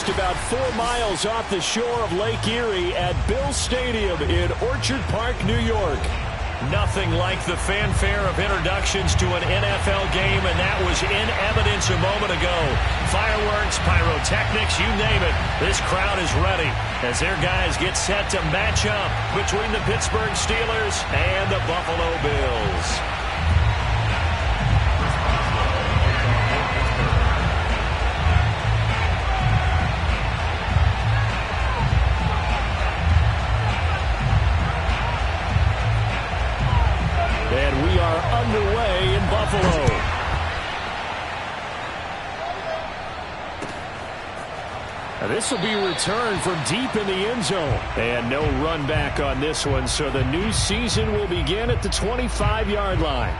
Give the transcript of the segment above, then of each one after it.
just about 4 miles off the shore of Lake Erie at Bill Stadium in Orchard Park, New York. Nothing like the fanfare of introductions to an NFL game, and that was in evidence a moment ago. Fireworks, pyrotechnics, you name it. This crowd is ready as their guys get set to match up between the Pittsburgh Steelers and the Buffalo Bills. And we are underway in Buffalo. Now this will be returned from deep in the end zone. And no run back on this one, so the new season will begin at the 25-yard line.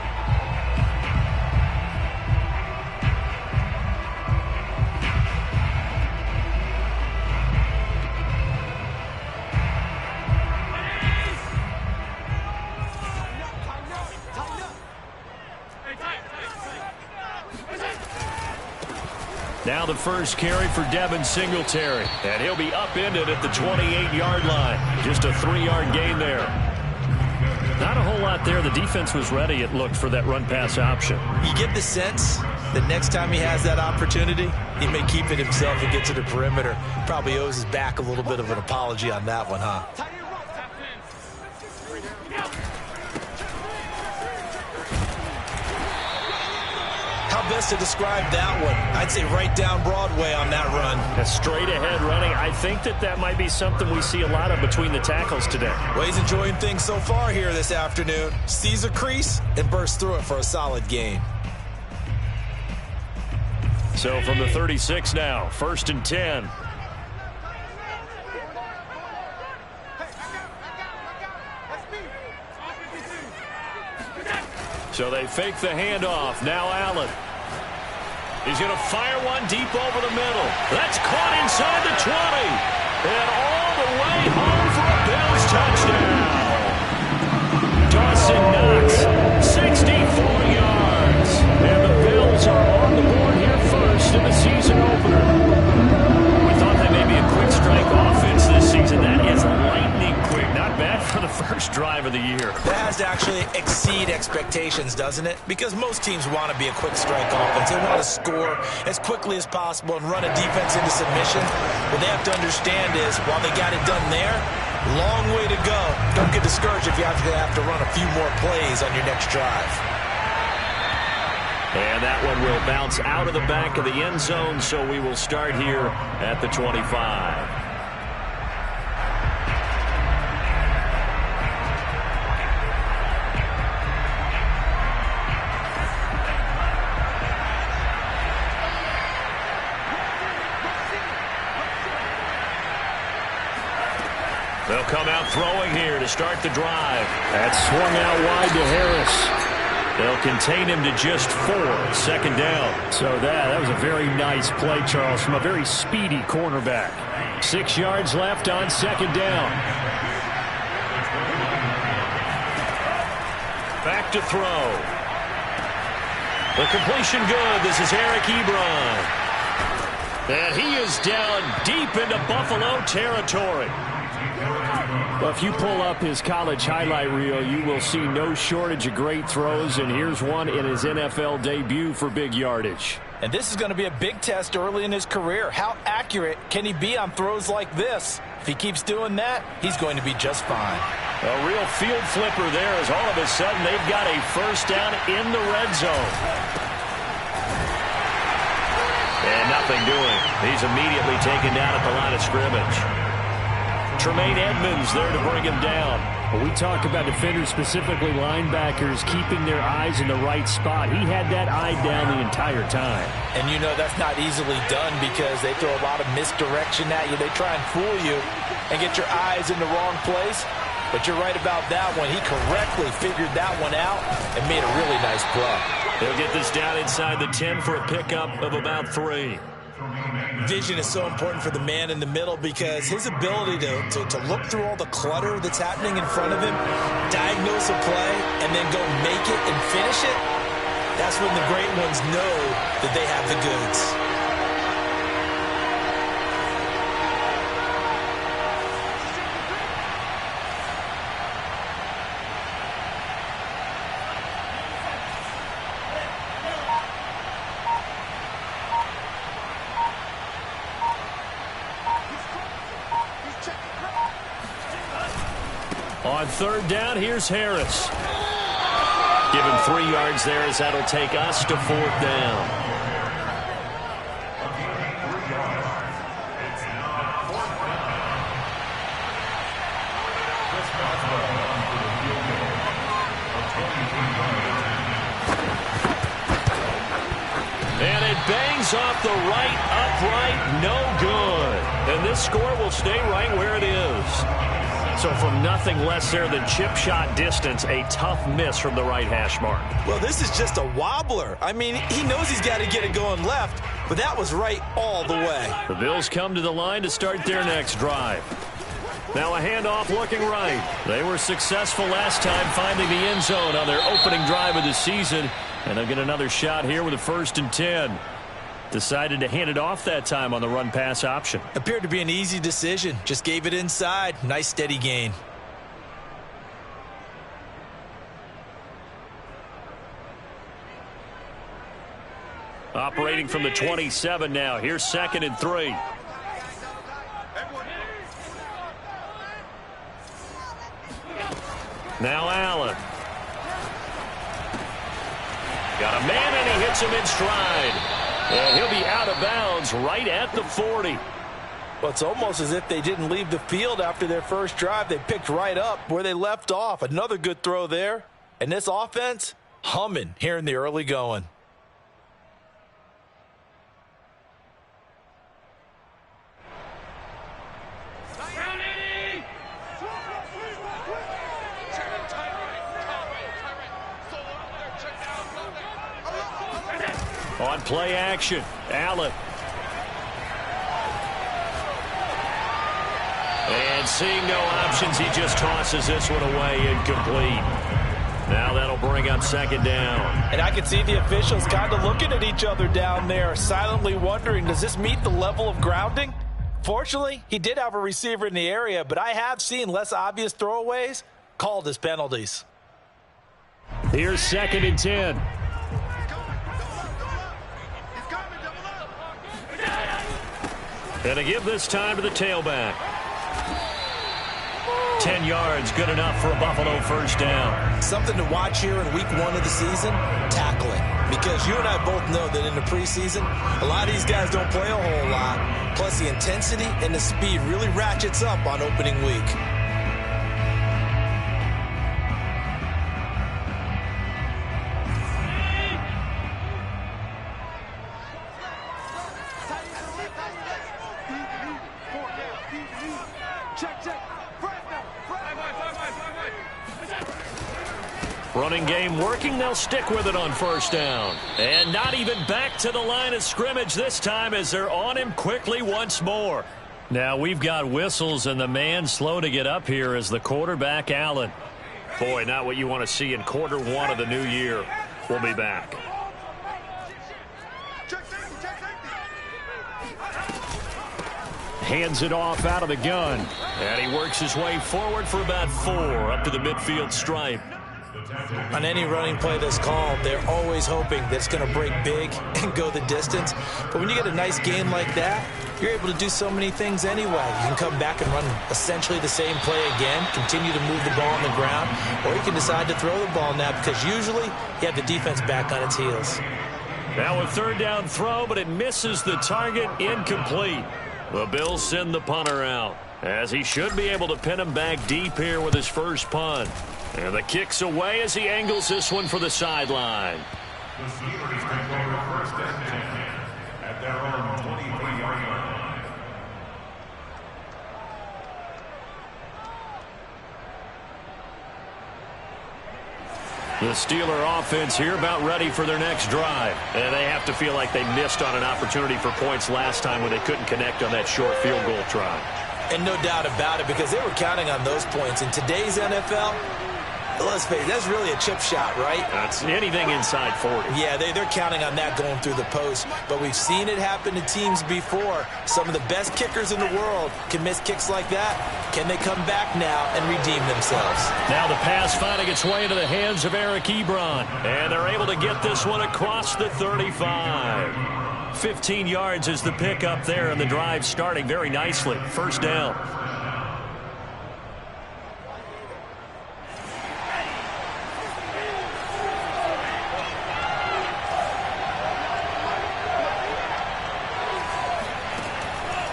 Now the first carry for Devin Singletary. And he'll be upended at the 28-yard line. Just a 3-yard gain there. Not a whole lot there. The defense was ready, it looked, for that run-pass option. You get the sense that next time he has that opportunity, he may keep it himself and get to the perimeter. Probably owes his back a little bit of an apology on that one, huh? Best to describe that one. I'd say right down Broadway on that run. A straight ahead running. I think that might be something we see a lot of between the tackles today. Well, he's enjoying things so far here this afternoon. Sees a crease and bursts through it for a solid gain. So from the 36 now, 1st and 10. So they fake the handoff. Now Allen. He's going to fire one deep over the middle. That's caught inside the 20. And all the way home for a Bills touchdown. Dawson Knox, 64 yards. And the Bills are on the board here first in the season opener. We thought they may be a quick strike offense this season. That is lightning quick. Not bad for the first drive of the year. That has to actually exceed expectations, doesn't it? Because most teams want to be a quick strike offense. They want to score as quickly as possible and run a defense into submission. What they have to understand is, while they got it done there, long way to go. Don't get discouraged if you have to run a few more plays on your next drive. And that one will bounce out of the back of the end zone, so we will start here at the 25. They'll come out throwing here to start the drive. That's swung out wide to Harris. They'll contain him to just 4, 2nd down. So that was a very nice play, Charles, from a very speedy cornerback. 6 yards left on 2nd down. Back to throw. The completion good. This is Eric Ebron. And he is down deep into Buffalo territory. Well, if you pull up his college highlight reel, you will see no shortage of great throws, and here's one in his NFL debut for big yardage. And this is going to be a big test early in his career. How accurate can he be on throws like this? If he keeps doing that, he's going to be just fine. A real field flipper there as all of a sudden they've got a first down in the red zone. And nothing doing. He's immediately taken down at the line of scrimmage. Tremaine Edmonds there to bring him down. When we talk about defenders, specifically linebackers, keeping their eyes in the right spot, he had that eye down the entire time. And you know that's not easily done because they throw a lot of misdirection at you. They try and fool you and get your eyes in the wrong place. But you're right about that one. He correctly figured that one out and made a really nice play. They'll get this down inside the 10 for a pickup of about 3. Vision is so important for the man in the middle because his ability to look through all the clutter that's happening in front of him, diagnose a play, and then go make it and finish it, that's when the great ones know that they have the goods. On third down, here's Harris. Give him 3 yards there as that'll take us to fourth down. And it bangs off the right upright, no good. And this score will stay right where it is. So from nothing less there than chip shot distance, a tough miss from the right hash mark. Well, this is just a wobbler. I mean, he knows he's got to get it going left, but that was right all the way. The Bills come to the line to start their next drive. Now a handoff looking right. They were successful last time finding the end zone on their opening drive of the season, and they'll get another shot here with a 1st and 10. Decided to hand it off that time on the run-pass option. Appeared to be an easy decision. Just gave it inside. Nice steady gain. Operating from the 27 now. Here's 2nd and 3. Now Allen. Got a man and he hits him in stride. And he'll be out of bounds right at the 40. Well, it's almost as if they didn't leave the field after their first drive. They picked right up where they left off. Another good throw there. And this offense, humming here in the early going. On play action, Allen. And seeing no options, he just tosses this one away, incomplete. Now that'll bring up 2nd down. And I can see the officials kind of looking at each other down there, silently wondering, does this meet the level of grounding? Fortunately, he did have a receiver in the area, but I have seen less obvious throwaways called as penalties. Here's 2nd and 10. And to give this time to the tailback. 10 yards, good enough for a Buffalo 1st down. Something to watch here in week 1 of the season, tackling. Because you and I both know that in the preseason, a lot of these guys don't play a whole lot. Plus the intensity and the speed really ratchets up on opening week. Running game working. They'll stick with it on 1st down. And not even back to the line of scrimmage this time as they're on him quickly once more. Now we've got whistles, and the man slow to get up here is the quarterback, Allen. Boy, not what you want to see in quarter 1 of the new year. We'll be back. Hands it off out of the gun. And he works his way forward for about 4 up to the midfield stripe. On any running play that's called, they're always hoping that it's going to break big and go the distance. But when you get a nice game like that, you're able to do so many things anyway. You can come back and run essentially the same play again, continue to move the ball on the ground, or you can decide to throw the ball now because usually you have the defense back on its heels. Now a 3rd down throw, but it misses the target, incomplete. The Bills send the punter out, as he should be able to pin him back deep here with his first punt. And the kick's away as he angles this one for the sideline. The Steelers take over 1st and 10 at their own 23-yard line. The Steeler offense here about ready for their next drive. And they have to feel like they missed on an opportunity for points last time when they couldn't connect on that short field goal try. And no doubt about it, because they were counting on those points. In today's NFL, let's face it, that's really a chip shot, right? That's anything inside 40. Yeah, they're counting on that going through the post. But we've seen it happen to teams before. Some of the best kickers in the world can miss kicks like that. Can they come back now and redeem themselves? Now the pass finding its way into the hands of Eric Ebron. And they're able to get this one across the 35. 15 yards is the pickup there, and the drive starting very nicely. 1st down.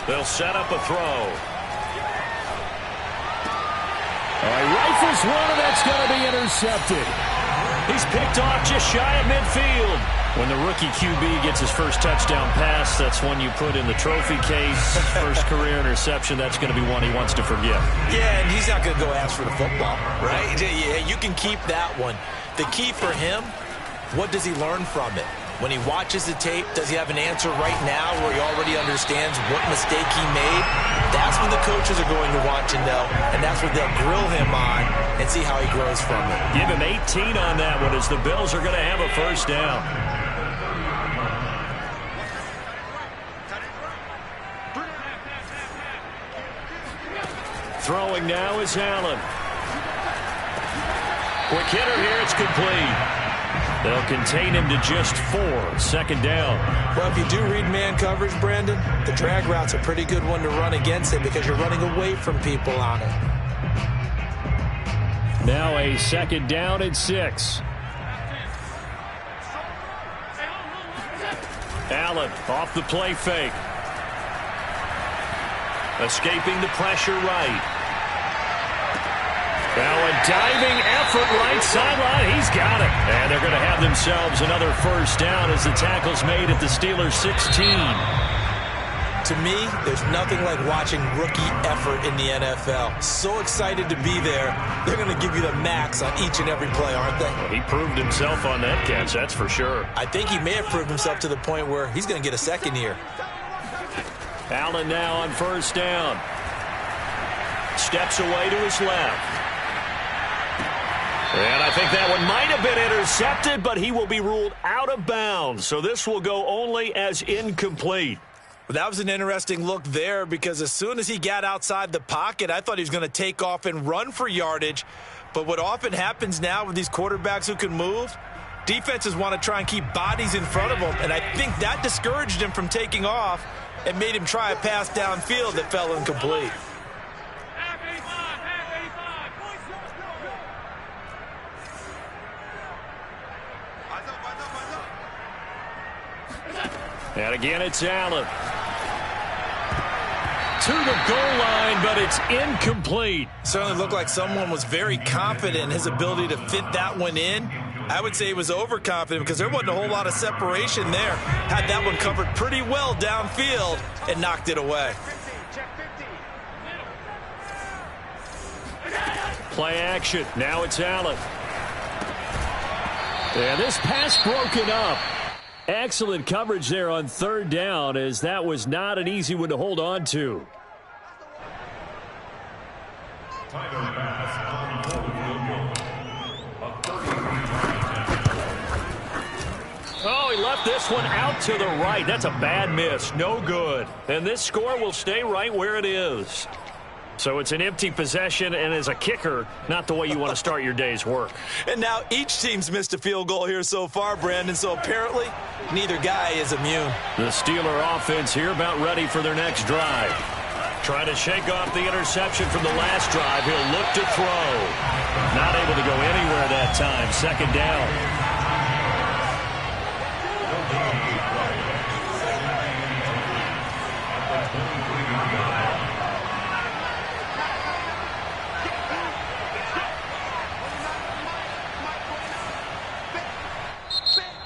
They'll set up a throw. He rifles one, and that's going to be intercepted. He's picked off just shy of midfield. When the rookie QB gets his first touchdown pass, that's one you put in the trophy case. First career interception, that's going to be one he wants to forget. Yeah, and he's not going to go ask for the football, right? Yeah, you can keep that one. The key for him, what does he learn from it? When he watches the tape, does he have an answer right now where he already understands what mistake he made? That's what the coaches are going to want to know, and that's what they'll grill him on and see how he grows from it. Give him 18 on that one as the Bills are going to have a first down. Throwing now is Allen. Quick hitter here, it's complete. They'll contain him to just 4. Second down. Well, if you do read man coverage, Brandon, the drag route's a pretty good one to run against it because you're running away from people on it. Now a second down and 6. Allen off the play fake. Escaping the pressure right. Now a diving effort right sideline. He's got it. And they're going to have themselves another first down as the tackle's made at the Steelers' 16. To me, there's nothing like watching rookie effort in the NFL. So excited to be there. They're going to give you the max on each and every play, aren't they? Well, he proved himself on that catch, that's for sure. I think he may have proved himself to the point where he's going to get a second here. Allen now on first down. Steps away to his left. And I think that one might have been intercepted, but he will be ruled out of bounds. So this will go only as incomplete. Well, that was an interesting look there because as soon as he got outside the pocket, I thought he was going to take off and run for yardage. But what often happens now with these quarterbacks who can move, defenses want to try and keep bodies in front of them. And I think that discouraged him from taking off and made him try a pass downfield that fell incomplete. And again, it's Allen. To the goal line, but it's incomplete. Certainly looked like someone was very confident in his ability to fit that one in. I would say he was overconfident because there wasn't a whole lot of separation there. Had that one covered pretty well downfield and knocked it away. Play action. Now it's Allen. And this pass broken up. Excellent coverage there on third down, as that was not an easy one to hold on to. Oh, he left this one out to the right. That's a bad miss. No good. And this score will stay right where it is. So it's an empty possession, and as a kicker, not the way you want to start your day's work. And now each team's missed a field goal here so far, Brandon, so apparently neither guy is immune. The Steeler offense here about ready for their next drive. Trying to shake off the interception from the last drive. He'll look to throw. Not able to go anywhere that time. Second down.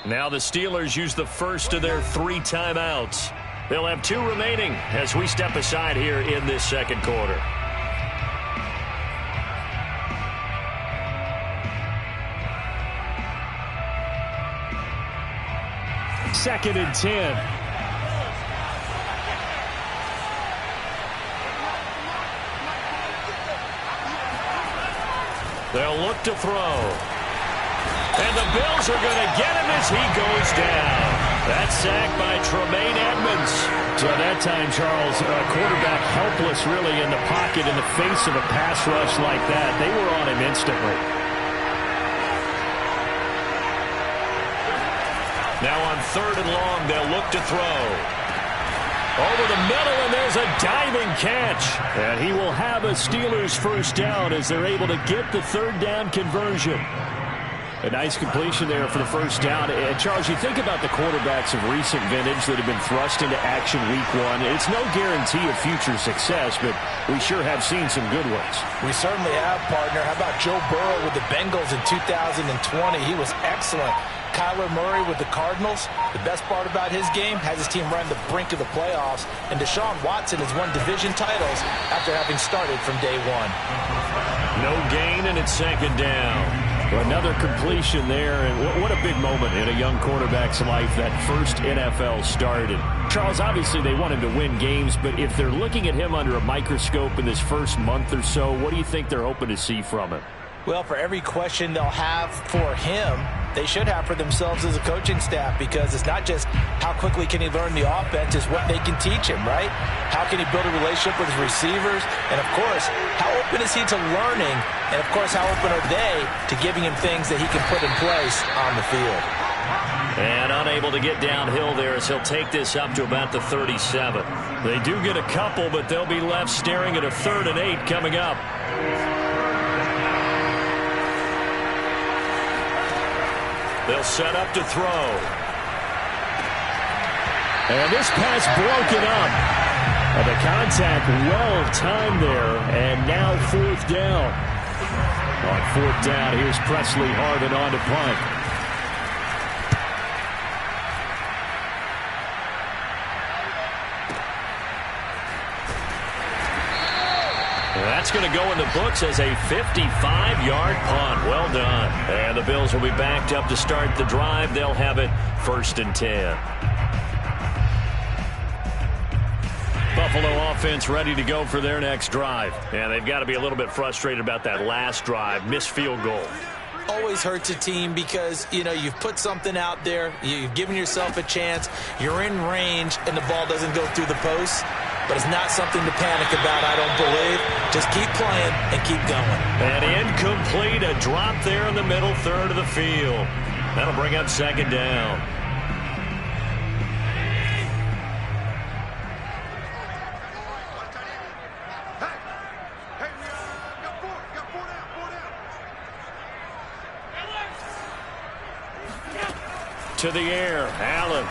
Now the Steelers use the first of their 3 timeouts. They'll have 2 remaining as we step aside here in this second quarter. Second and 10. They'll look to throw. And the Bills are going to get him as he goes down. That's sacked by Tremaine Edmonds. So that time, Charles, quarterback helpless really in the pocket in the face of a pass rush like that. They were on him instantly. Now on third and long, they'll look to throw. Over the middle, and there's a diving catch. And he will have a Steelers first down as they're able to get the third down conversion. A nice completion there for the first down. And Charles, you think about the quarterbacks of recent vintage that have been thrust into action week one. It's no guarantee of future success, but we sure have seen some good ones. We certainly have, partner. How about Joe Burrow with the Bengals in 2020? He was excellent. Kyler Murray with the Cardinals. The best part about his game, has his team run the brink of the playoffs. And Deshaun Watson has won division titles after having started from day one. No gain, and it's second down. Another completion there, and what a big moment in a young quarterback's life, that first NFL start. And Charles, obviously they want him to win games, but if they're looking at him under a microscope in this first month or so, what do you think they're hoping to see from him? Well, for every question they'll have for him, they should have for themselves as a coaching staff, because it's not just how quickly can he learn the offense, it's what they can teach him, right? How can he build a relationship with his receivers? And, of course, how open is he to learning? And, of course, how open are they to giving him things that he can put in place on the field? And unable to get downhill there as he'll take this up to about the 37. They do get a couple, but they'll be left staring at a 3rd and 8 coming up. They'll set up to throw. And this pass broken up. The contact well-timed there, and now 4th down. On 4th down, here's Presley Harvin on to punt. That's going to go in the books as a 55-yard punt. Well done. And the Bills will be backed up to start the drive. They'll have it 1st and 10. Buffalo offense ready to go for their next drive. And they've got to be a little bit frustrated about that last drive. Missed field goal. Always hurts a team because, you know, you've put something out there. You've given yourself a chance. You're in range, and the ball doesn't go through the post. But it's not something to panic about, I don't believe. Just keep playing and keep going. And incomplete, a drop there in the middle third of the field. That'll bring up 2nd down. To the air, Allen.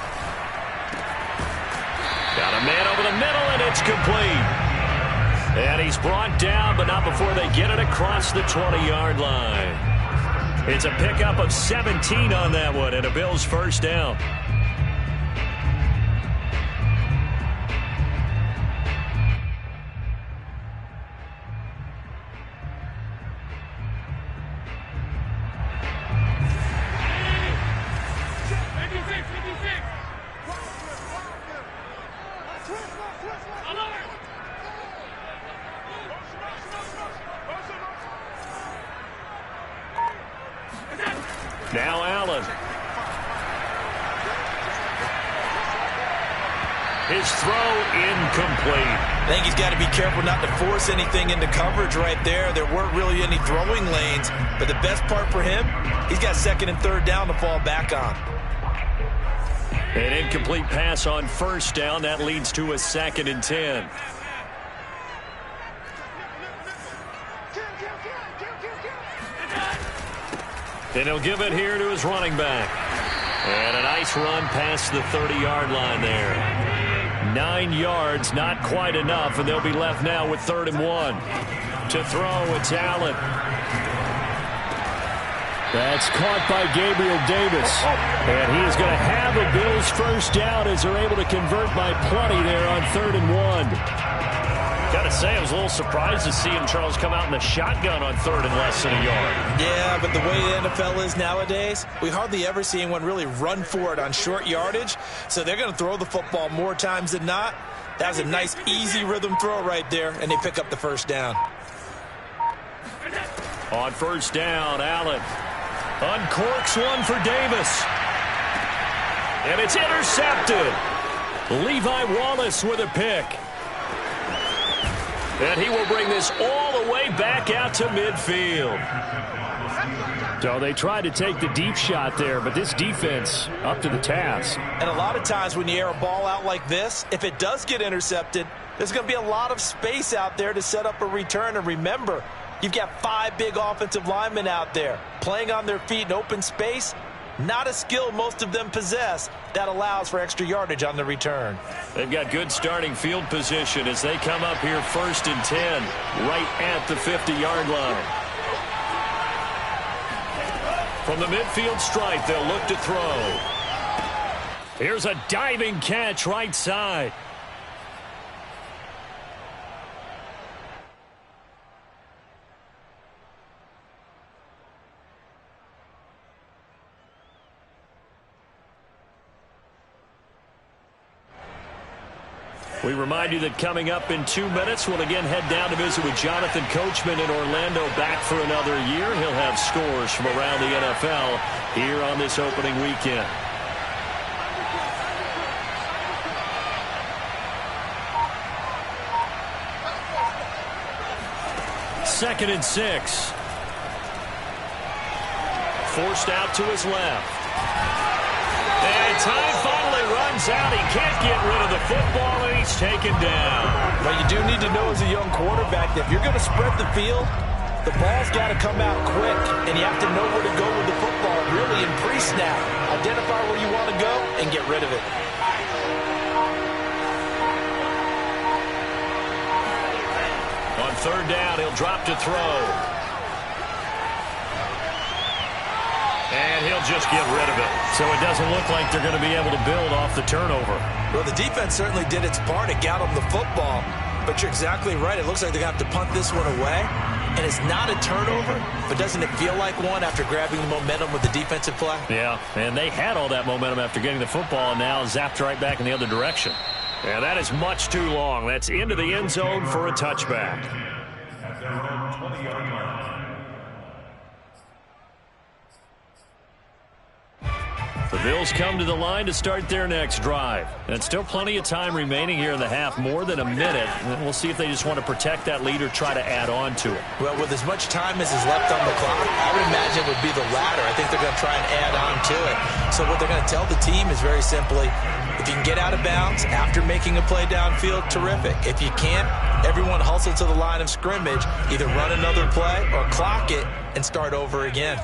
Got a man over the middle, and it's complete. And he's brought down, but not before they get it across the 20-yard line. It's a pickup of 17 on that one, and a Bills 1st down. Now Allen. His throw incomplete. I think he's got to be careful not to force anything into coverage right there. There weren't really any throwing lanes. But the best part for him, he's got 2nd and 3rd down to fall back on. An incomplete pass on 1st down. That leads to a 2nd and 10. And he'll give it here to his running back. And a nice run past the 30-yard line there. 9 yards, not quite enough, and they'll be left now with 3rd and 1. To throw, it's Allen. That's caught by Gabriel Davis. And he is going to have a Bills 1st down as they're able to convert by plenty there on 3rd and 1. Gotta say, I was a little surprised to see him, Charles, come out in the shotgun on 3rd and less than a yard. Yeah, but the way the NFL is nowadays, we hardly ever see anyone really run for it on short yardage. So they're going to throw the football more times than not. That was a nice, easy rhythm throw right there, and they pick up the 1st down. On 1st down, Allen uncorks one for Davis. And it's intercepted. Levi Wallace with a pick. And he will bring this all the way back out to midfield. So they tried to take the deep shot there, but this defense up to the task. And a lot of times when you air a ball out like this, if it does get intercepted, there's going to be a lot of space out there to set up a return. And remember, You've got 5 big offensive linemen out there playing on their feet in open space. Not a skill most of them possess that allows for extra yardage on the return. They've got good starting field position as they come up here 1st and 10, right at the 50-yard line. From the midfield stripe, they'll look to throw. Here's a diving catch right side. We remind you that coming up in 2 minutes, we'll again head down to visit with Jonathan Coachman in Orlando, back for another year. He'll have scores from around the NFL here on this opening weekend. Second and 6. Forced out to his left. And time finally runs out. He can't get rid of the football, and he's taken down. What you do need to know as a young quarterback that if you're going to spread the field, the ball's got to come out quick, and you have to know where to go with the football, really in pre-snap. Identify where you want to go and get rid of it. On 3rd down, he'll drop to throw. And he'll just get rid of it. So it doesn't look like they're going to be able to build off the turnover. Well, the defense certainly did its part. It got them the football. But you're exactly right. It looks like they're going to have to punt this one away. And it's not a turnover, but doesn't it feel like one after grabbing the momentum with the defensive play? Yeah, and they had all that momentum after getting the football and now zapped right back in the other direction. And that is much too long. That's into the end zone for a touchback. At their own 20-yard line. The Bills come to the line to start their next drive. And still plenty of time remaining here in the half, more than a minute. And we'll see if they just want to protect that lead or try to add on to it. Well, with as much time as is left on the clock, I would imagine it would be the latter. I think they're going to try and add on to it. So what they're going to tell the team is very simply, if you can get out of bounds after making a play downfield, terrific. If you can't, everyone hustle to the line of scrimmage, either run another play or clock it and start over again.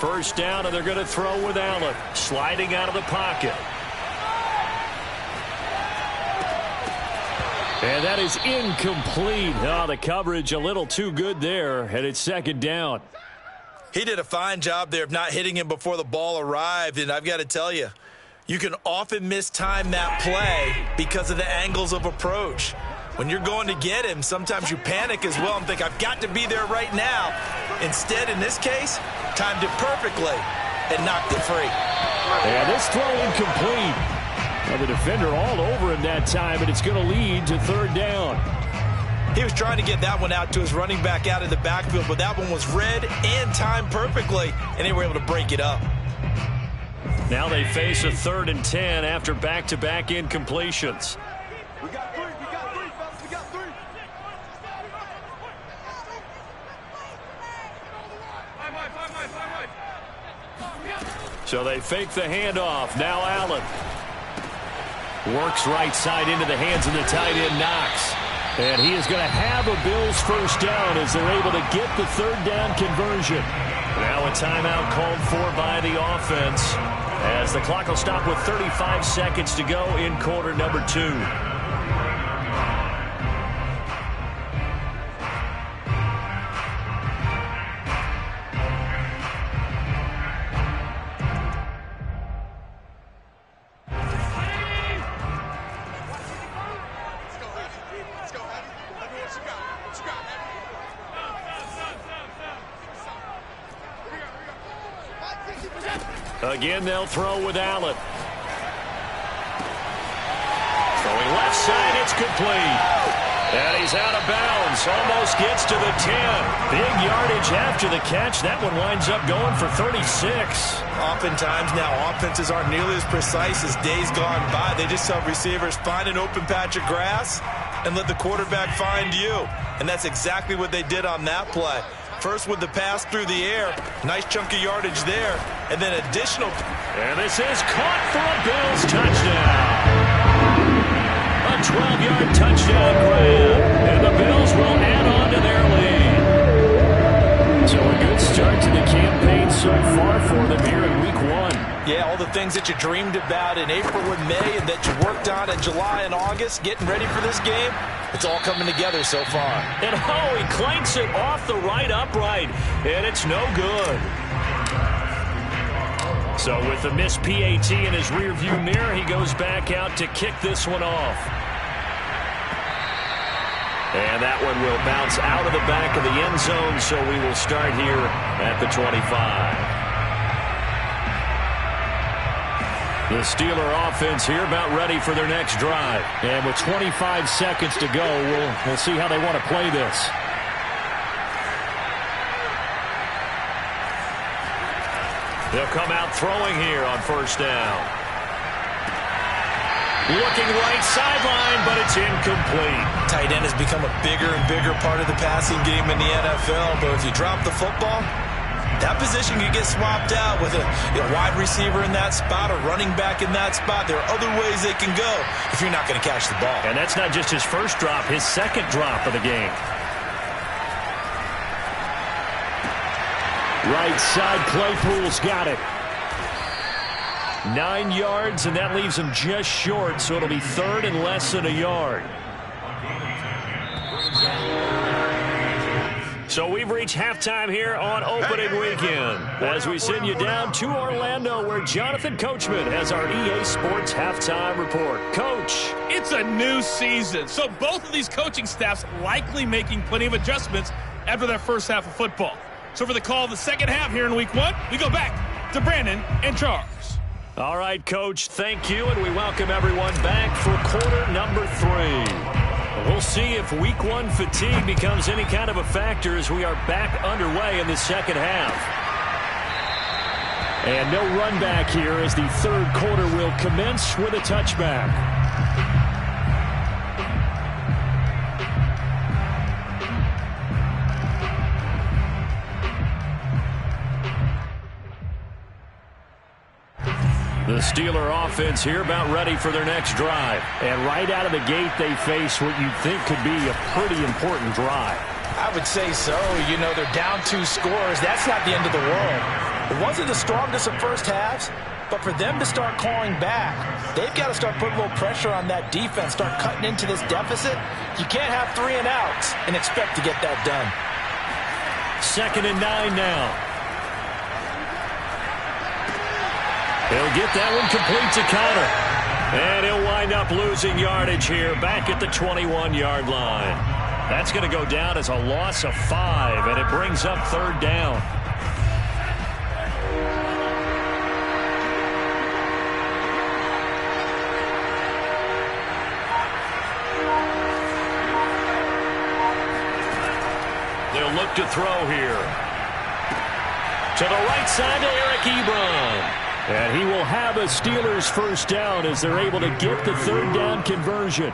1st down, and they're going to throw with Allen, sliding out of the pocket. And that is incomplete. Oh, the coverage a little too good there, and it's 2nd down. He did a fine job there of not hitting him before the ball arrived, and I've got to tell you, you can often mistime that play because of the angles of approach. When you're going to get him, sometimes you panic as well and think, I've got to be there right now. Instead, in this case, timed it perfectly and knocked it free. And this throw incomplete. Well, the defender all over him that time, and it's going to lead to 3rd down. He was trying to get that one out to his running back out of the backfield, but that one was read and timed perfectly, and they were able to break it up. Now they face a 3rd and 10 after back-to-back incompletions. We got 3, fellas, we got 3. So they fake the handoff. Now Allen works right side into the hands of the tight end, Knox. And he is going to have a Bills 1st down as they're able to get the 3rd down conversion. Now a timeout called for by the offense as the clock will stop with 35 seconds to go in quarter number 2. Again, they'll throw with Allen. Throwing left side, it's complete. And he's out of bounds. Almost gets to the 10. Big yardage after the catch. That one winds up going for 36. Oftentimes now, offenses aren't nearly as precise as days gone by. They just tell receivers, find an open patch of grass and let the quarterback find you. And that's exactly what they did on that play. First with the pass through the air. Nice chunk of yardage there. And then additional. And this is caught for a Bills touchdown. A 12-yard touchdown grab. And the Bills will add So a good start to the campaign so far for them here in Week 1. Yeah, all the things that you dreamed about in April and May and that you worked on in July and August, getting ready for this game, it's all coming together so far. And he clanks it off the right upright, and it's no good. So with the missed PAT in his rearview mirror, he goes back out to kick this one off. And that one will bounce out of the back of the end zone, so we will start here at the 25. The Steeler offense here about ready for their next drive. And with 25 seconds to go, we'll see how they want to play this. They'll come out throwing here on first down. Looking right sideline, but it's incomplete. Tight end has become a bigger and bigger part of the passing game in the NFL, but if you drop the football, that position could get swapped out with a wide receiver in that spot, a running back in that spot. There are other ways they can go if you're not going to catch the ball. And that's not just his first drop, his second drop of the game. Right side, Claypool's got it. 9 yards, and that leaves him just short, so it'll be third and less than a yard. So we've reached halftime here on opening weekend as we send you down to Orlando, where Jonathan Coachman has our EA Sports halftime report. Coach. It's a new season, so both of these coaching staffs likely making plenty of adjustments after that first half of football. So for the call of the second half here in Week 1, we go back to Brandon and Charles. All right, Coach, thank you, and we welcome everyone back for quarter number 3. We'll see if Week 1 fatigue becomes any kind of a factor as we are back underway in the second half. And no run back here as the third quarter will commence with a touchback. The Steeler offense here about ready for their next drive. And right out of the gate, they face what you'd think could be a pretty important drive. I would say so. You know, they're down 2 scores. That's not the end of the world. It wasn't the strongest of first halves, but for them to start clawing back, they've got to start putting a little pressure on that defense, start cutting into this deficit. You can't have 3 and outs and expect to get that done. 2nd and 9 now. He'll get that one complete to Conner. And he'll wind up losing yardage here back at the 21-yard line. That's going to go down as a loss of 5, and it brings up third down. They'll look to throw here. To the right side to Eric Ebron. And he will have a Steelers first down as they're able to get the third down conversion.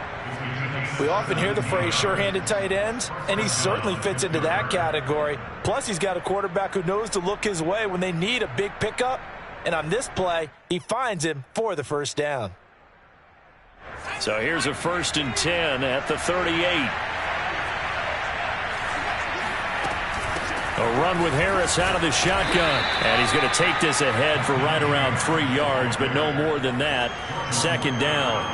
We often hear the phrase sure-handed tight ends, and he certainly fits into that category. Plus, he's got a quarterback who knows to look his way when they need a big pickup. And on this play, he finds him for the first down. So here's a 1st and 10 at the 38. A run with Harris out of the shotgun. And he's going to take this ahead for right around 3 yards, but no more than that. 2nd down.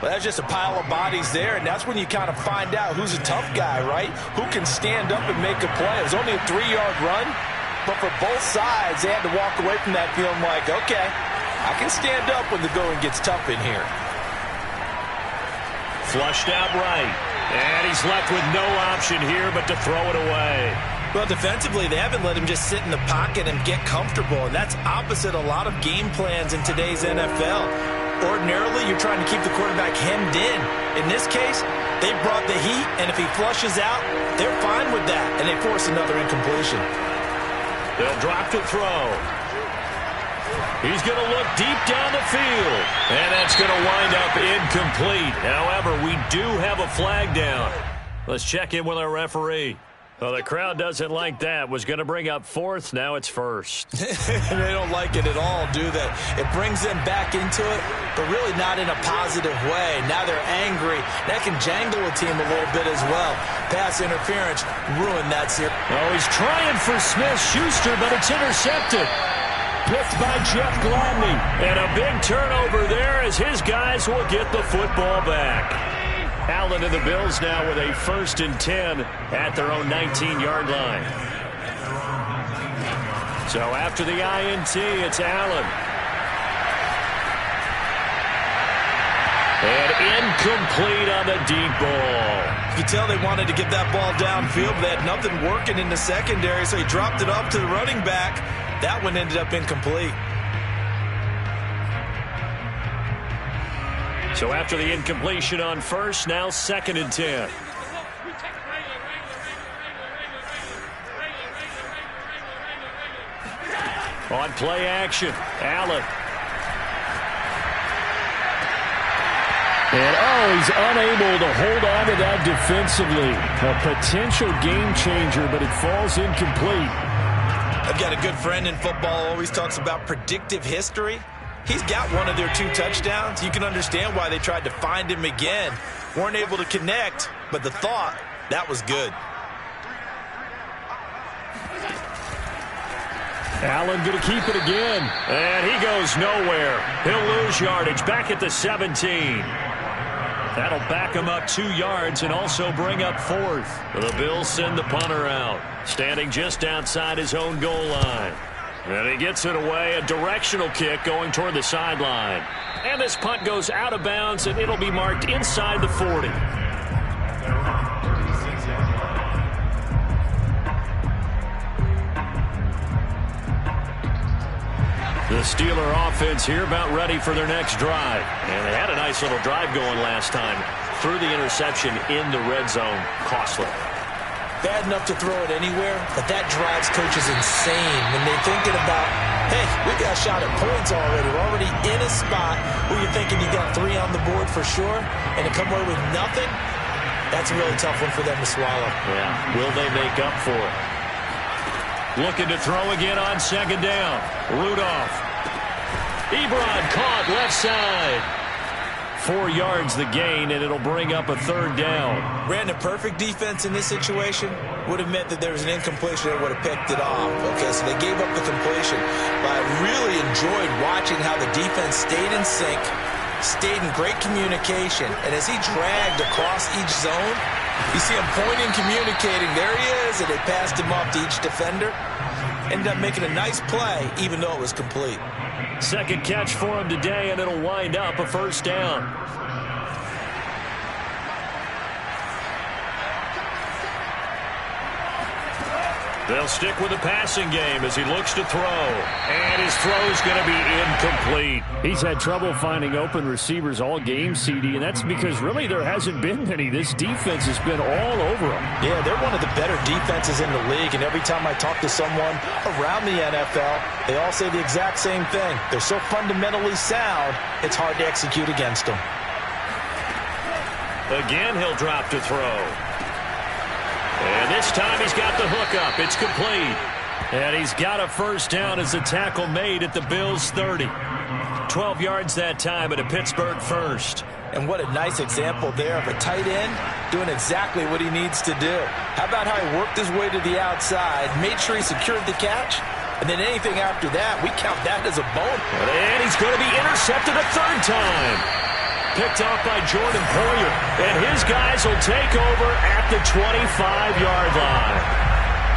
Well, that's just a pile of bodies there, and that's when you kind of find out who's a tough guy, right? Who can stand up and make a play. It was only a 3-yard run, but for both sides, they had to walk away from that feeling like, okay, I can stand up when the going gets tough in here. Flushed out right. And he's left with no option here but to throw it away. Well, defensively, they haven't let him just sit in the pocket and get comfortable, and that's opposite a lot of game plans in today's NFL. Ordinarily, you're trying to keep the quarterback hemmed in. In this case, they brought the heat, and if he flushes out, they're fine with that, and they force another incompletion. They'll drop to throw. He's going to look deep down the field, and that's going to wind up incomplete. However, we do have a flag down. Let's check in with our referee. Well, the crowd doesn't like that. Was going to bring up fourth. Now it's first. They don't like it at all, do they? It brings them back into it, but really not in a positive way. Now they're angry. That can jangle a team a little bit as well. Pass interference ruined that series. Oh, he's trying for Smith-Schuster, but it's intercepted. Picked by Jeff Gladney. And a big turnover there as his guys will get the football back. Allen and the Bills now with a 1st and 10 at their own 19-yard line. So after the INT, it's Allen. And incomplete on the deep ball. You can tell they wanted to get that ball downfield, but they had nothing working in the secondary, so he dropped it up to the running back. That one ended up incomplete. So after the incompletion on first, now 2nd and 10. On play action, Allen. And, he's unable to hold on to that defensively. A potential game changer, but it falls incomplete. I've got a good friend in football, always talks about predictive history. He's got one of their 2 touchdowns. You can understand why they tried to find him again. Weren't able to connect, but the thought, that was good. Allen going to keep it again. And he goes nowhere. He'll lose yardage back at the 17. That'll back him up 2 yards and also bring up 4th. The Bills send the punter out, standing just outside his own goal line. And he gets it away, a directional kick going toward the sideline. And this punt goes out of bounds, and it'll be marked inside the 40. The Steeler offense here about ready for their next drive. And they had a nice little drive going last time. Threw the interception in the red zone. Costly. Bad enough to throw it anywhere, but that drives coaches insane when they're thinking about, hey, we got a shot at points already. We're already in a spot where you're thinking you got 3 on the board for sure, and to come away with nothing, that's a really tough one for them to swallow. Yeah, will they make up for it? Looking to throw again on 2nd down. Rudolph. Ebron caught left side. 4 yards the gain, and it'll bring up a 3rd down. Ran a perfect defense in this situation. Would have meant that there was an incompletion. They would have picked it off. Okay, so they gave up the completion. But I really enjoyed watching how the defense stayed in sync, stayed in great communication. And as he dragged across each zone, you see him pointing, communicating. There he is, and they passed him off to each defender. Ended up making a nice play, even though it was complete. 2nd catch for him today, and it'll wind up a 1st down. They'll stick with the passing game as he looks to throw. And his throw's going to be incomplete. He's had trouble finding open receivers all game, CD, and that's because really there hasn't been many. This defense has been all over him. Yeah, they're one of the better defenses in the league, and every time I talk to someone around the NFL, they all say the exact same thing. They're so fundamentally sound, it's hard to execute against them. Again, he'll drop to throw. And this time he's got the hook up. It's complete. And he's got a 1st down as the tackle made at the Bills' 30. 12 yards that time at a Pittsburgh 1st. And what a nice example there of a tight end doing exactly what he needs to do. How about how he worked his way to the outside, made sure he secured the catch, and then anything after that, we count that as a bonus. And he's going to be intercepted a 3rd time. Picked off by Jordan Poyer. And his guys will take over at the 25-yard line.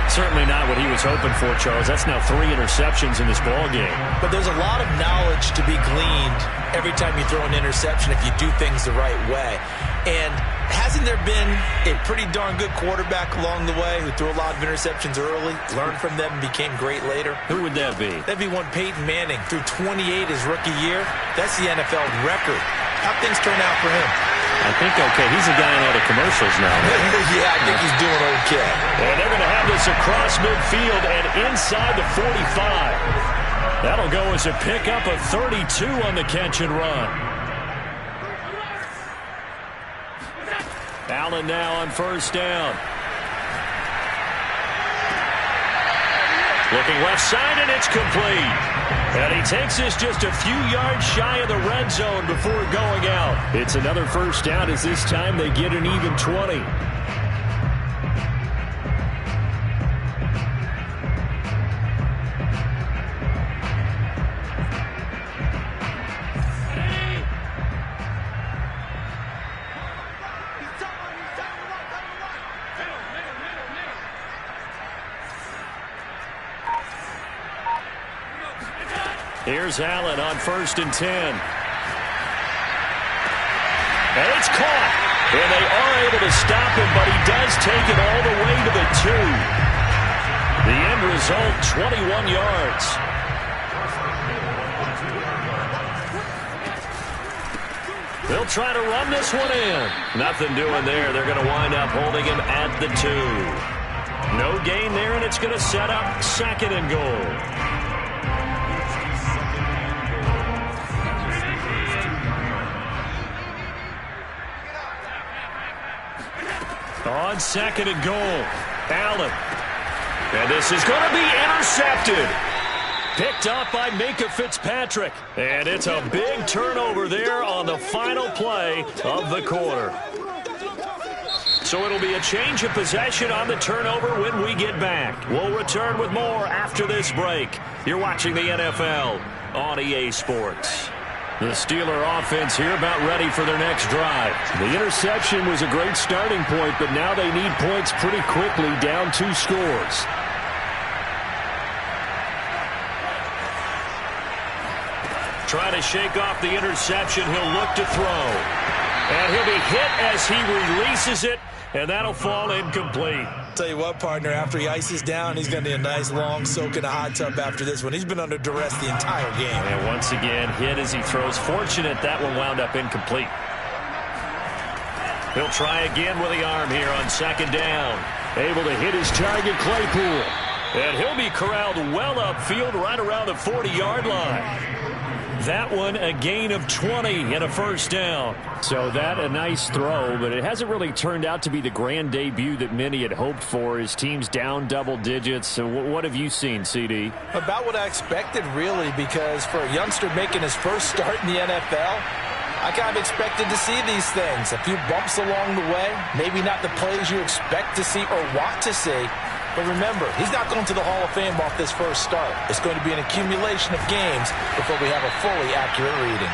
Certainly not what he was hoping for, Charles. That's now 3 interceptions in this ballgame. But there's a lot of knowledge to be gleaned every time you throw an interception if you do things the right way. And hasn't there been a pretty darn good quarterback along the way who threw a lot of interceptions early, learned from them, and became great later? Who would that be? That'd be one Peyton Manning. Threw 28 his rookie year. That's the NFL record. How'd things turn out for him? I think okay. He's a guy in all the commercials now. Yeah, I think he's doing okay. And they're going to have this across midfield and inside the 45. That'll go as a pickup of 32 on the catch and run. Allen now on 1st down. Looking left side, and it's complete. And he takes this just a few yards shy of the red zone before going out. It's another first down as this time they get an even 20. Here's Allen on 1st and 10. And it's caught. And they are able to stop him, but he does take it all the way to the 2. The end result, 21 yards. They'll try to run this one in. Nothing doing there. They're going to wind up holding him at the 2. No gain there, and it's going to set up 2nd and goal. On 2nd and goal, Allen. And this is going to be intercepted. Picked up by Minkah Fitzpatrick. And it's a big turnover there on the final play of the quarter. So it'll be a change of possession on the turnover when we get back. We'll return with more after this break. You're watching the NFL on EA Sports. The Steeler offense here about ready for their next drive. The interception was a great starting point, but now they need points pretty quickly, down 2 scores. Trying to shake off the interception. He'll look to throw. And he'll be hit as he releases it, and that'll fall incomplete. Tell you what, partner, after he ices down, he's going to need a nice long soak in a hot tub after this one. He's been under duress the entire game. And once again, hit as he throws. Fortunate that one wound up incomplete. He'll try again with the arm here on 2nd down. Able to hit his target, Claypool. And he'll be corralled well upfield right around the 40-yard line. That one a gain of 20 and a first down. So that a nice throw, but it hasn't really turned out to be the grand debut that many had hoped for. His team's down double digits. So what have you seen, CD? About what I expected, really, because for a youngster making his first start in the NFL, I kind of expected to see these things. A few bumps along the way, maybe not the plays you expect to see or want to see. But remember, he's not going to the Hall of Fame off this first start. It's going to be an accumulation of games before we have a fully accurate reading.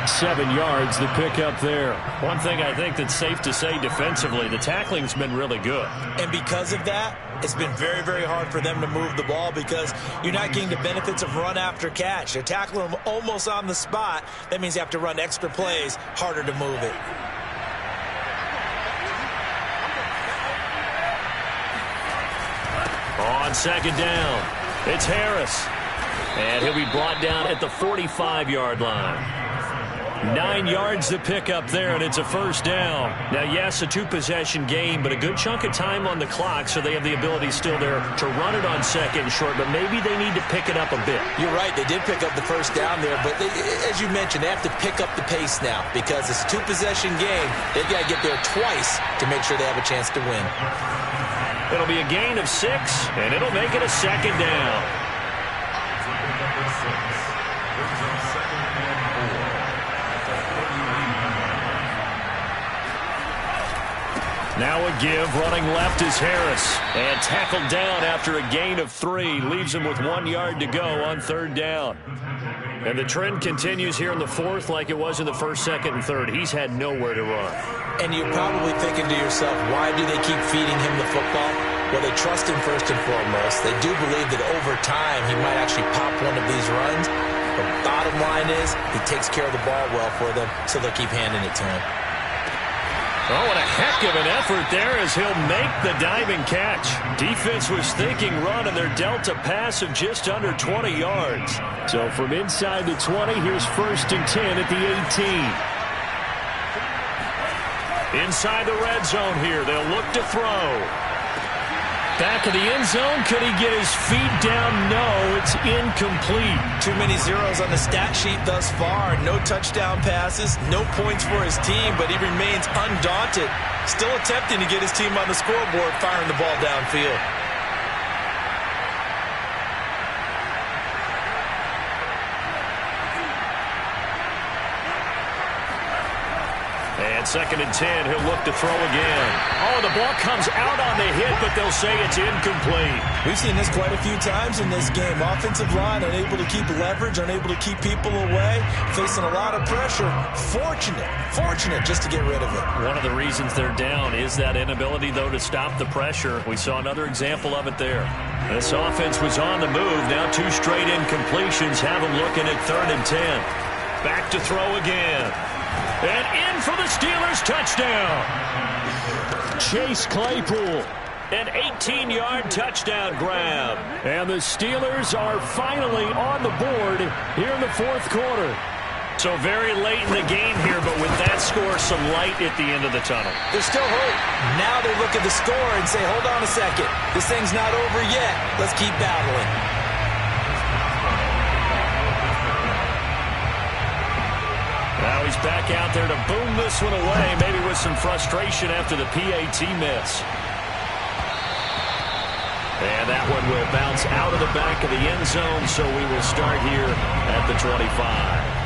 7 yards, the pickup there. One thing I think that's safe to say defensively, the tackling's been really good. And because of that, it's been very, very hard for them to move the ball because you're not getting the benefits of run after catch. They're tackling them almost on the spot. That means you have to run extra plays, harder to move it. On 2nd down, it's Harris. And he'll be brought down at the 45-yard line. 9 yards to pick up there, and it's a first down. Now, yes, a 2-possession game, but a good chunk of time on the clock, so they have the ability still there to run it on 2nd and short, but maybe they need to pick it up a bit. You're right. They did pick up the first down there, but as you mentioned, they have to pick up the pace now because it's a 2-possession game. They've got to get there twice to make sure they have a chance to win. It'll be a gain of 6, and it'll make it a 2nd down. Now a give, running left is Harris. And tackled down after a gain of 3. Leaves him with 1 yard to go on 3rd down. And the trend continues here in the 4th like it was in the 1st, 2nd, and 3rd. He's had nowhere to run. And you're probably thinking to yourself, why do they keep feeding him the football? Well, they trust him first and foremost. They do believe that over time he might actually pop one of these runs. The bottom line is he takes care of the ball well for them, so they'll keep handing it to him. Oh, what a heck of an effort there as he'll make the diving catch. Defense was thinking run, and they're dealt a pass of just under 20 yards. So from inside the 20, here's 1st and 10 at the 18. Inside the red zone here, they'll look to throw. Back of the end zone, could he get his feet down? No, it's incomplete. Too many zeros on the stat sheet thus far. No touchdown passes, no points for his team, but he remains undaunted. Still attempting to get his team on the scoreboard, firing the ball downfield. And 2nd and 10, he'll look to throw again. Oh, the ball comes out on the hit, but they'll say it's incomplete. We've seen this quite a few times in this game. Offensive line unable to keep leverage, unable to keep people away, facing a lot of pressure. Fortunate just to get rid of it. One of the reasons they're down is that inability, though, to stop the pressure. We saw another example of it there. This offense was on the move. Now 2 straight incompletions have them looking at 3rd and 10. Back to throw again. And in for the Steelers touchdown. Chase Claypool. An 18-yard touchdown grab. And the Steelers are finally on the board here in the 4th quarter. So very late in the game here, but with that score, some light at the end of the tunnel. There's still hope. Now they look at the score and say, hold on a second. This thing's not over yet. Let's keep battling. Now he's back out there to boom this one away, maybe with some frustration after the PAT miss. And that one will bounce out of the back of the end zone, so we will start here at the 25.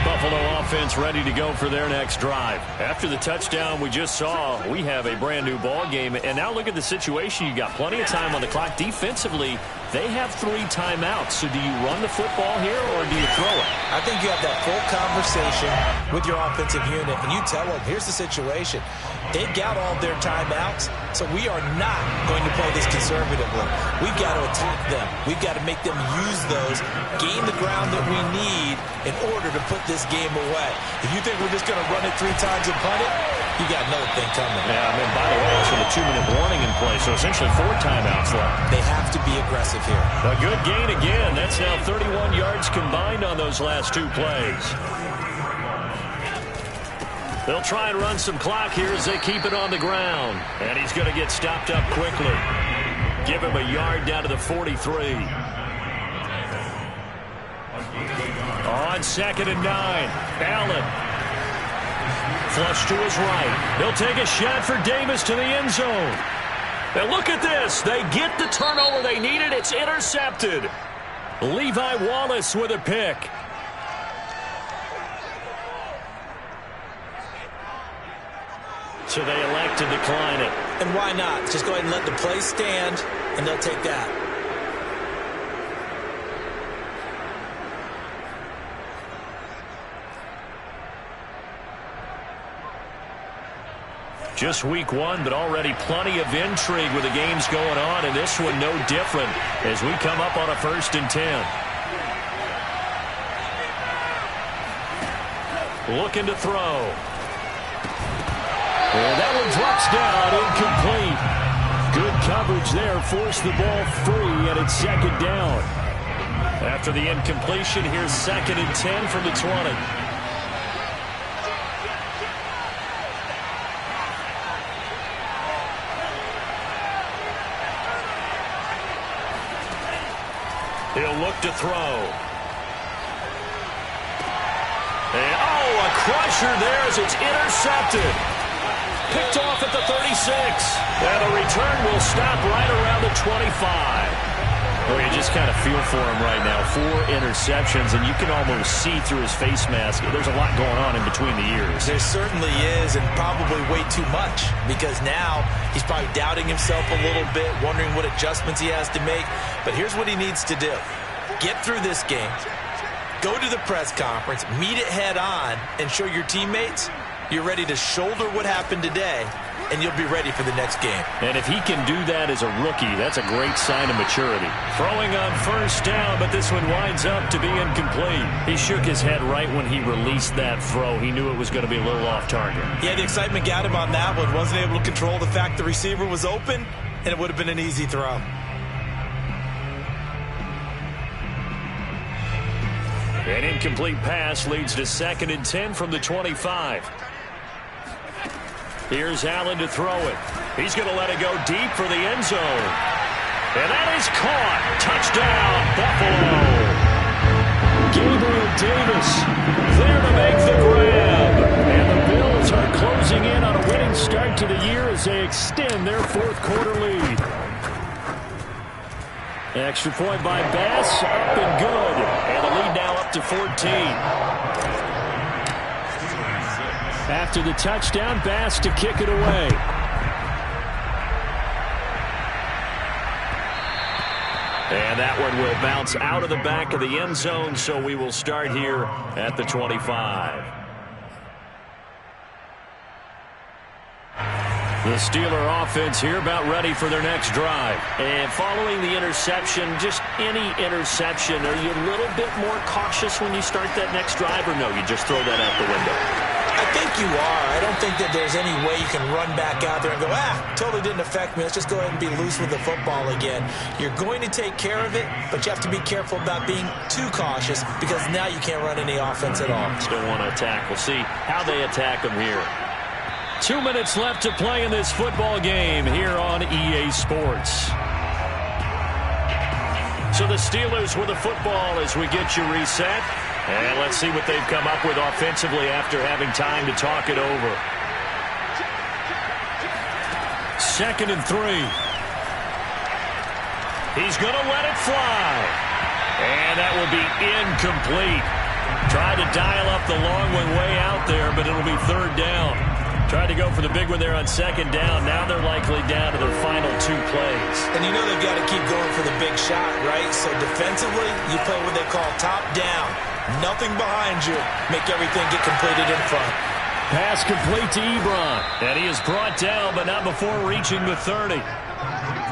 Buffalo offense ready to go for their next drive. After the touchdown we just saw, we have a brand new ball game. And now look at the situation. You got plenty of time on the clock. Defensively, they have 3 timeouts. So do you run the football here or do you throw it? I think you have that full conversation with your offensive unit, and you tell them, here's the situation. They've got all their timeouts, so we are not going to play this conservatively. We've got to attack them. We've got to make them use those, gain the ground that we need in order to put this game away. If you think we're just going to run it 3 times and punt it, you got another thing coming. Yeah, I mean, by the way, it's with a 2-minute warning in play, so essentially 4 timeouts left. They have to be aggressive here. A good gain again. That's now 31 yards combined on those last 2 plays. They'll try and run some clock here as they keep it on the ground. And he's going to get stopped up quickly. Give him a yard down to the 43. On 2nd and 9, Allen. Flush to his right. He'll take a shot for Davis to the end zone. And look at this. They get the turnover they needed. It's intercepted. Levi Wallace with a pick. So they elect to decline it. And why not? Just go ahead and let the play stand, and they'll take that. Just week 1, but already plenty of intrigue with the games going on, and this one no different as we come up on a 1st and 10. Looking to throw. And that one drops down, incomplete. Good coverage there, forced the ball free, and it's 2nd down. After the incompletion, here's 2nd and 10 from the 20. He'll look to throw. And, oh, a crusher there as it's intercepted. Picked off at the 36. And the return will stop right around the 25. Well, you just kind of feel for him right now. 4 interceptions, and you can almost see through his face mask. There's a lot going on in between the ears. There certainly is, and probably way too much, because now he's probably doubting himself a little bit, wondering what adjustments he has to make. But here's what he needs to do. Get through this game, go to the press conference, meet it head on, and show your teammates you're ready to shoulder what happened today, and you'll be ready for the next game. And if he can do that as a rookie, that's a great sign of maturity. Throwing on 1st down, but this one winds up to be incomplete. He shook his head right when he released that throw. He knew it was going to be a little off target. Yeah, the excitement got him on that one. Wasn't able to control the fact the receiver was open, and it would have been an easy throw. An incomplete pass leads to 2nd and 10 from the 25. Here's Allen to throw it. He's going to let it go deep for the end zone. And that is caught. Touchdown, Buffalo. Gabriel Davis there to make the grab. And the Bills are closing in on a winning start to the year as they extend their 4th quarter lead. Extra point by Bass, up and good. And the lead now up to 14. After the touchdown, Bass to kick it away. And that one will bounce out of the back of the end zone, so we will start here at the 25. The Steeler offense here about ready for their next drive. And following the interception, just any interception, are you a little bit more cautious when you start that next drive, or no, you just throw that out the window? I think you are. I don't think that there's any way you can run back out there and go, totally didn't affect me. Let's just go ahead and be loose with the football again. You're going to take care of it, but you have to be careful about being too cautious because now you can't run any offense at all. Still want to attack. We'll see how they attack them here. 2 minutes left to play in this football game here on EA Sports. So the Steelers with the football as we get you reset. And let's see what they've come up with offensively after having time to talk it over. 2nd and 3. He's going to let it fly. And that will be incomplete. Tried to dial up the long one way out there, but it'll be 3rd down. Tried to go for the big one there on 2nd down. Now they're likely down to their final 2 plays. And you know they've got to keep going for the big shot, right? So defensively, you play what they call top down. Nothing behind you. Make everything get completed in front. Pass complete to Ebron. And he is brought down, but not before reaching the 30.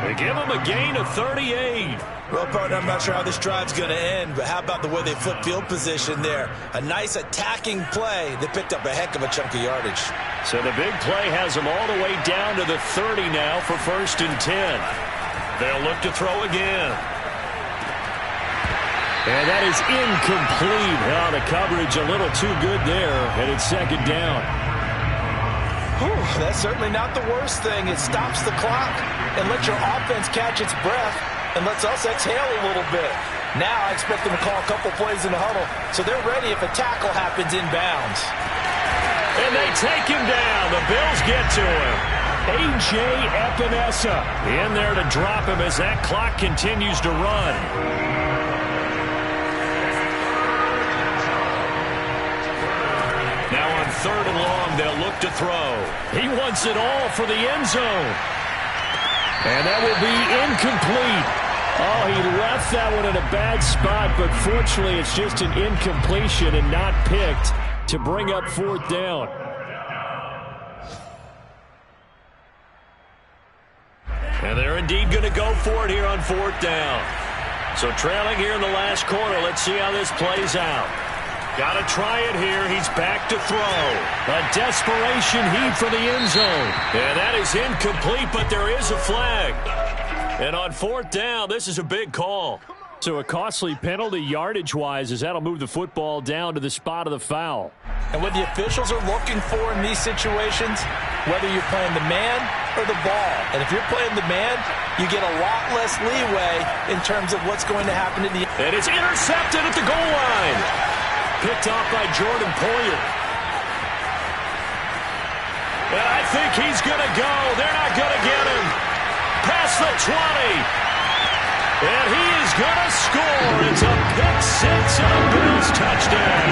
They give him a gain of 38. Well, partner, I'm not sure how this drive's going to end, but how about the way they flip field position there? A nice attacking play. They picked up a heck of a chunk of yardage. So the big play has them all the way down to the 30 now for 1st and 10. They'll look to throw again. And that is incomplete. Oh, the coverage a little too good there, and it's 2nd down. Whew, that's certainly not the worst thing. It stops the clock and lets your offense catch its breath and lets us exhale a little bit. Now I expect them to call a couple plays in the huddle, so they're ready if a tackle happens inbounds. And they take him down. The Bills get to him. A.J. Epinesa in there to drop him as that clock continues to run. Now on 3rd and long, they'll look to throw. He wants it all for the end zone. And that will be incomplete. Oh, he left that one in a bad spot, but fortunately it's just an incompletion and not picked to bring up 4th down. And they're indeed going to go for it here on 4th down. So trailing here in the last quarter, let's see how this plays out. Got to try it here. He's back to throw. A desperation heave for the end zone. And that is incomplete, but there is a flag. And on 4th down, this is a big call. So a costly penalty yardage-wise as that'll move the football down to the spot of the foul. And what the officials are looking for in these situations, whether you're playing the man or the ball. And if you're playing the man, you get a lot less leeway in terms of what's going to happen in the end. And it's intercepted at the goal line. Picked off by Jordan Poyer. And I think he's going to go. They're not going to get him. Past the 20. And he is going to score. It's a pick six and a Bills touchdown.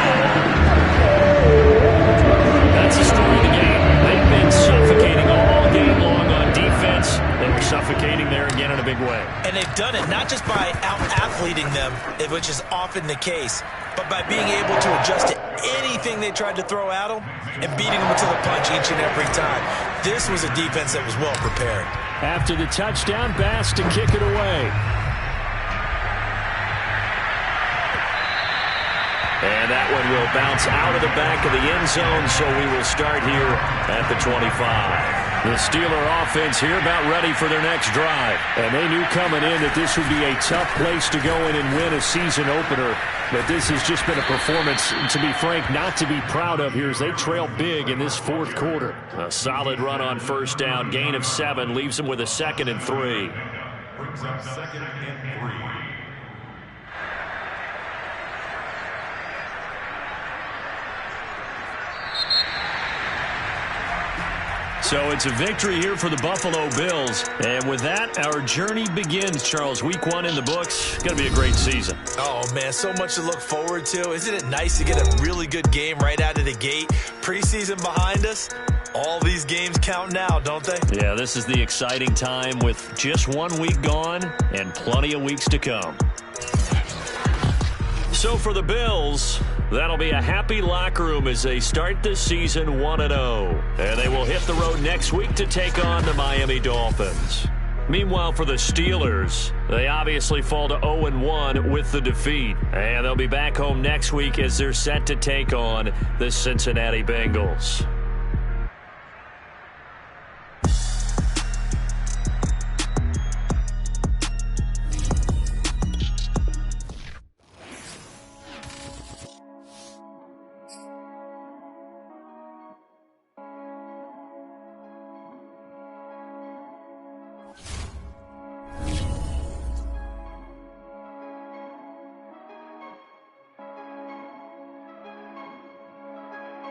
That's the story of the game. They've been suffocating all game long on defense. They were suffocating there again in a big way. And they've done it not just by out-athleting them, which is often the case, but by being able to adjust to anything they tried to throw at them and beating them to the punch each and every time. This was a defense that was well prepared. After the touchdown, Bass to kick it away. And that one will bounce out of the back of the end zone, so we will start here at the 25. The Steeler offense here about ready for their next drive. And they knew coming in that this would be a tough place to go in and win a season opener. But this has just been a performance, to be frank, not to be proud of here as they trail big in this 4th quarter. A solid run on 1st down, gain of 7, leaves them with a 2nd and 3. Brings up 2nd and 3. So it's a victory here for the Buffalo Bills. And with that, our journey begins, Charles. Week 1 in the books. Going to be a great season. Oh, man, so much to look forward to. Isn't it nice to get a really good game right out of the gate? Preseason behind us. All these games count now, don't they? Yeah, this is the exciting time with just 1 week gone and plenty of weeks to come. So for the Bills, that'll be a happy locker room as they start this season 1-0. And they will hit the road next week to take on the Miami Dolphins. Meanwhile, for the Steelers, they obviously fall to 0-1 with the defeat. And they'll be back home next week as they're set to take on the Cincinnati Bengals.